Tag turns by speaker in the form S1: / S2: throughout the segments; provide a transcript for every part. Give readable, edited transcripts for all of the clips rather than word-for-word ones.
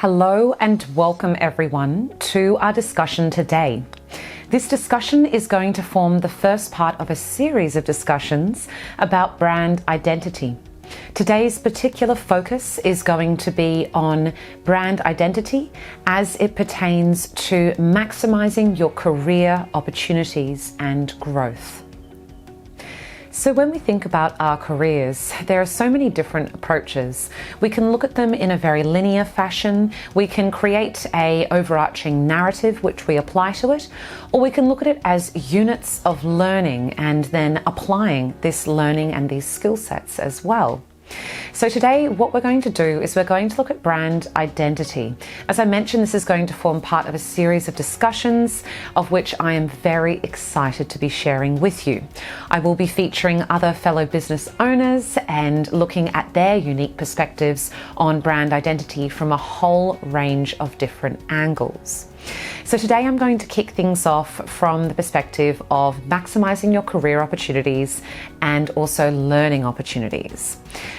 S1: Hello and welcome everyone to our discussion today. This discussion is going to form the first part of a series of discussions about brand identity. Today's particular focus is going to be on brand identity as it pertains to maximizing your career opportunities and growth. So when we think about our careers, there are so many different approaches. We can look at them in a very linear fashion. We can create an overarching narrative which we apply to it, or we can look at it as units of learning and then applying this learning and these skill sets as well. So today what we're going to do is we're going to look at brand identity. As I mentioned, this is going to form part of a series of discussions of which I am very excited to be sharing with you. I will be featuring other fellow business owners and looking at their unique perspectives on brand identity from a whole range of different angles. So today I'm going to kick things off from the perspective of maximizing your career opportunities and also learning opportunities.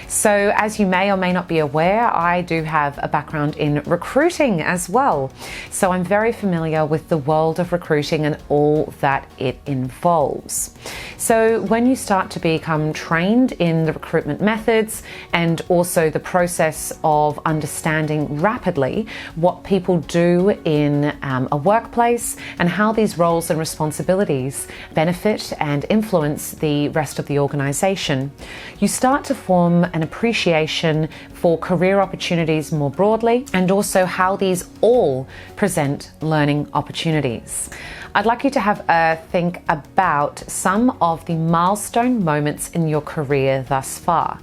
S1: So as you may or may not be aware, I do have a background in recruiting as well. So I'm very familiar with the world of recruiting and all that it involves. So when you start to become trained in the recruitment methods and also the process of understanding rapidly what people do in a workplace and how these roles and responsibilities benefit and influence the rest of the organization, you start to form an appreciation for career opportunities more broadly and also how these all present learning opportunities. I'd like you to have a think about some of the milestone moments in your career thus far.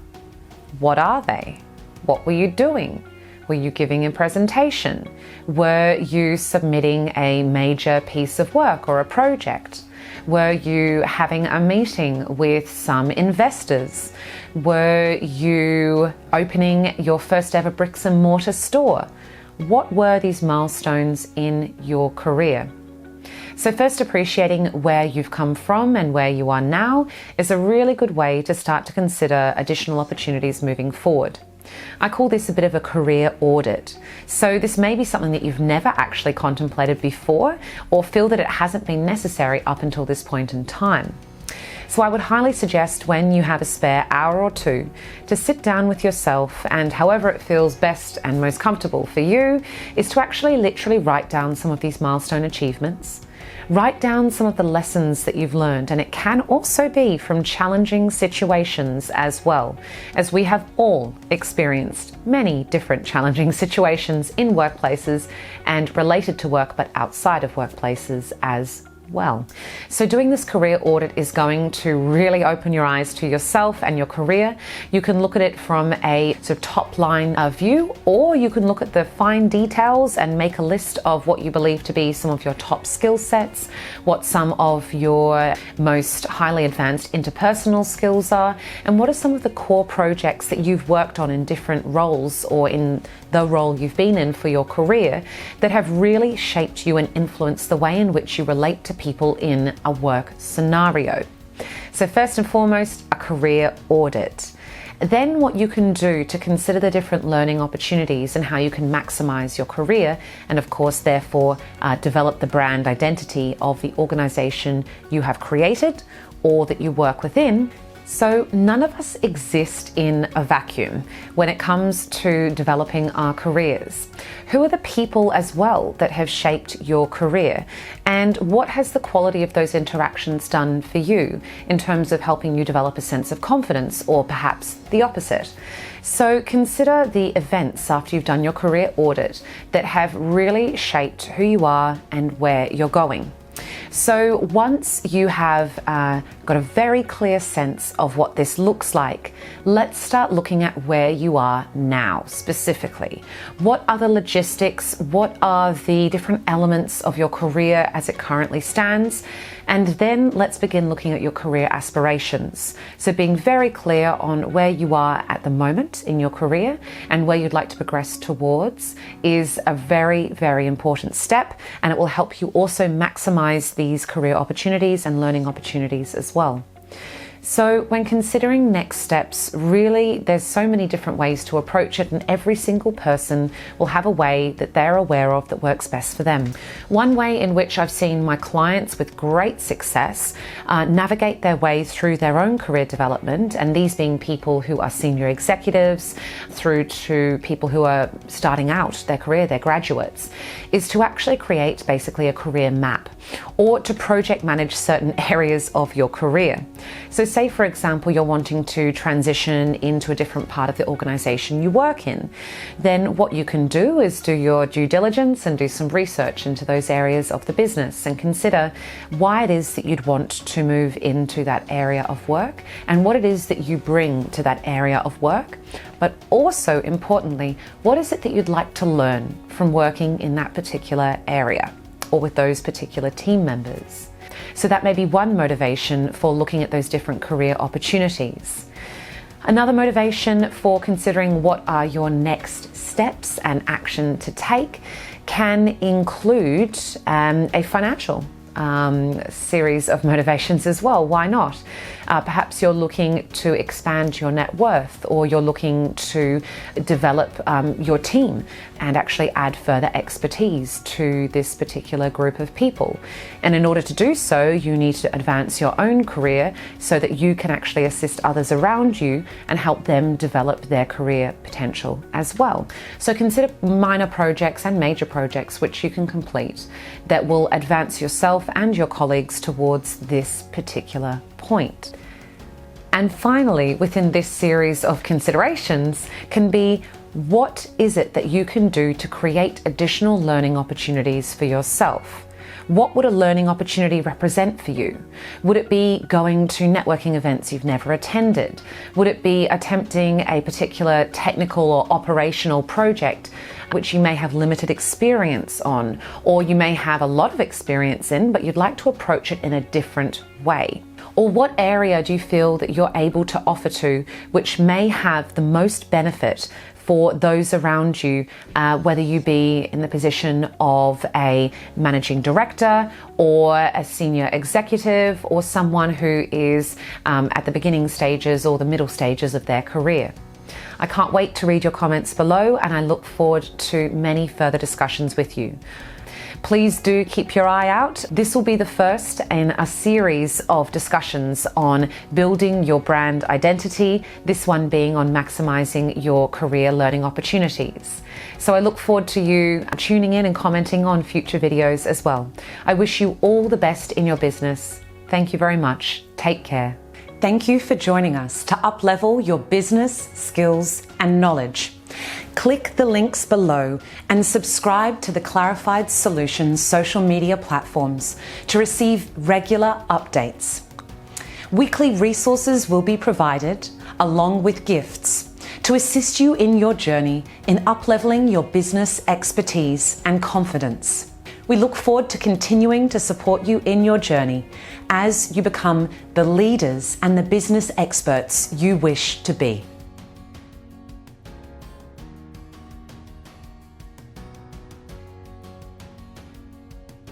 S1: What are they? What were you doing? Were you giving a presentation? Were you submitting a major piece of work or a project? Were you having a meeting with some investors? Were you opening your first ever bricks and mortar store? What were these milestones in your career? So first, appreciating where you've come from and where you are now is a really good way to start to consider additional opportunities moving forward. I call this a bit of a career audit. So this may be something that you've never actually contemplated before or feel that it hasn't been necessary up until this point in time. So I would highly suggest when you have a spare hour or two to sit down with yourself and however it feels best and most comfortable for you is to actually literally write down some of these milestone achievements. Write down some of the lessons that you've learned, and it can also be from challenging situations as well, as we have all experienced many different challenging situations in workplaces and related to work but outside of workplaces as well. So doing this career audit is going to really open your eyes to yourself and your career. You can look at it from a sort of top line view, or you can look at the fine details and make a list of what you believe to be some of your top skill sets, what some of your most highly advanced interpersonal skills are, and what are some of the core projects that you've worked on in different roles or in the role you've been in for your career that have really shaped you and influenced the way in which you relate to people in a work scenario. So first and foremost, a career audit. Then what you can do to consider the different learning opportunities and how you can maximize your career and of course therefore develop the brand identity of the organization you have created or that you work within. So none of us exist in a vacuum when it comes to developing our careers. Who are the people as well that have shaped your career? And what has the quality of those interactions done for you in terms of helping you develop a sense of confidence, or perhaps the opposite? So consider the events after you've done your career audit that have really shaped who you are and where you're going. So once you have got a very clear sense of what this looks like, let's start looking at where you are now specifically. What are the logistics? What are the different elements of your career as it currently stands? And then let's begin looking at your career aspirations. So being very clear on where you are at the moment in your career and where you'd like to progress towards is a very, very important step, and it will help you also maximize these career opportunities and learning opportunities as well. So when considering next steps, really there's so many different ways to approach it, and every single person will have a way that they're aware of that works best for them. One way in which I've seen my clients with great success navigate their way through their own career development, and these being people who are senior executives through to people who are starting out their career, they're graduates, is to actually create basically a career map or to project manage certain areas of your career. So say, for example, you're wanting to transition into a different part of the organization you work in. Then what you can do is do your due diligence and do some research into those areas of the business and consider why it is that you'd want to move into that area of work and what it is that you bring to that area of work. But also, importantly, what is it that you'd like to learn from working in that particular area or with those particular team members? So that may be one motivation for looking at those different career opportunities. Another motivation for considering what are your next steps and action to take can include a financial series of motivations as well. Why not? Perhaps you're looking to expand your net worth, or you're looking to develop your team and actually add further expertise to this particular group of people. And in order to do so, you need to advance your own career so that you can actually assist others around you and help them develop their career potential as well. So consider minor projects and major projects which you can complete that will advance yourself and your colleagues towards this particular point. And finally, within this series of considerations can be, what is it that you can do to create additional learning opportunities for yourself? What would a learning opportunity represent for you? Would it be going to networking events you've never attended? Would it be attempting a particular technical or operational project which you may have limited experience on, or you may have a lot of experience in, but you'd like to approach it in a different way? Or what area do you feel that you're able to offer to which may have the most benefit for those around you, whether you be in the position of a managing director or a senior executive or someone who is at the beginning stages or the middle stages of their career? I can't wait to read your comments below, and I look forward to many further discussions with you. Please do keep your eye out. This will be the first in a series of discussions on building your brand identity, this one being on maximizing your career learning opportunities. So I look forward to you tuning in and commenting on future videos as well. I wish you all the best in your business. Thank you very much. Take care. Thank you for joining us to up-level your business, skills, and knowledge. Click the links below and subscribe to the Clarified Solutions social media platforms to receive regular updates. Weekly resources will be provided along with gifts to assist you in your journey in up-leveling your business expertise and confidence. We look forward to continuing to support you in your journey as you become the leaders and the business experts you wish to be.